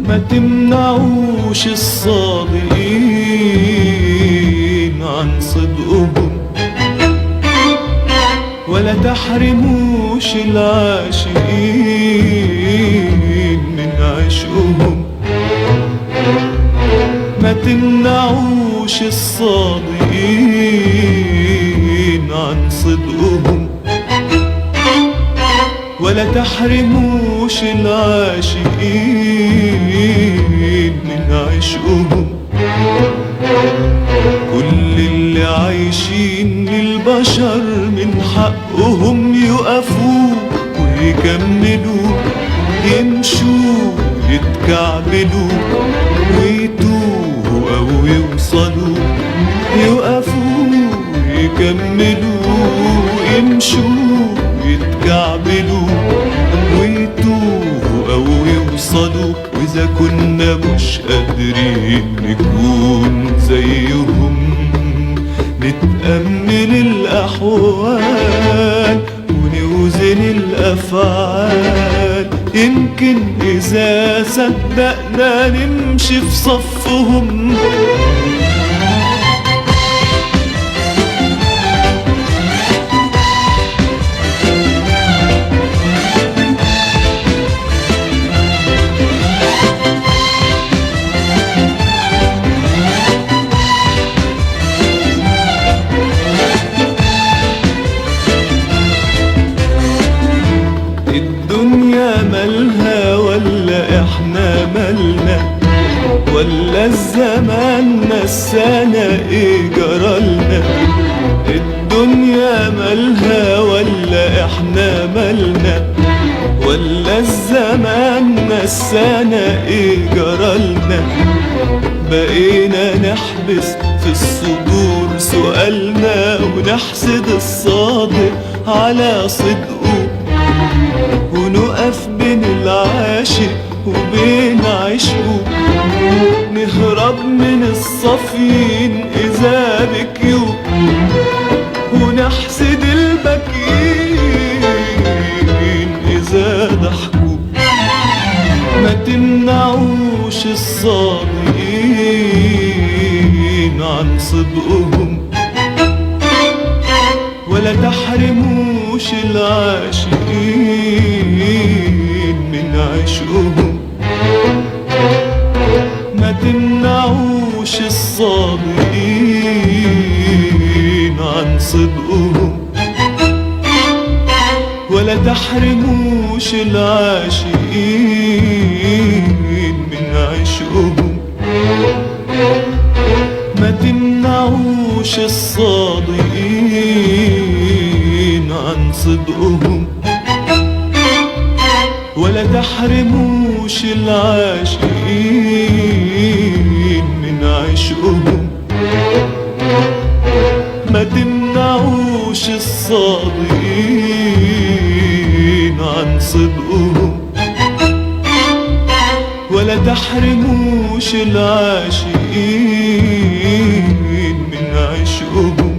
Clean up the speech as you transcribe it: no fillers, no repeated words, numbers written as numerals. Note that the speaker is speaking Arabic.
ما تمنعوش الصادقين عن صدقهم، ولا تحرموش العاشقين من عشقهم. ما تمنعوش الصادقين عن صدقهم، ولا تحرموش العاشقين من عشقهم. كل اللي عايشين للبشر من حقهم يقفوا ويكملوا، يمشوا يتكعبلوا ويتوهوا أو يوصلوا. يقفوا ويكملوا، يمشوا يتكعبلوا ويتوهوا أو يوصلوا. وإذا كنا مش قادرين نكون زيهم، نتأمل الأحوال ونوزن الأفعال. يمكن إذا صدقنا نمشي في صفهم. الدنيا مالها ولا احنا مالنا، ولا الزمان نسانا ايه جرالنا؟ الدنيا مالها ولا احنا مالنا، ولا الزمان نسانا ايه جرالنا؟ بقينا نحبس في الصدور سؤالنا، ونحسد الصادق على صدقه، ونقف بين العاشق وبين عشقه. نهرب من الصافين إذا بكيوا، ونحسد البكين إذا ضحكوا. ما تمنعوش الصادقين عن صدقهم، ولا تحرموش العاشقين من عشقهم. ما تمنعوش الصادقين عن صدقهم، ولا تحرموش العاشقين من عشقهم. ما تمنعوش الصادقين عن صدقهم، ولا تحرموش العاشقين من عشقهم. ما تمنعوش الصادقين عن صدقهم، ولا تحرموش العاشقين من عشقهم.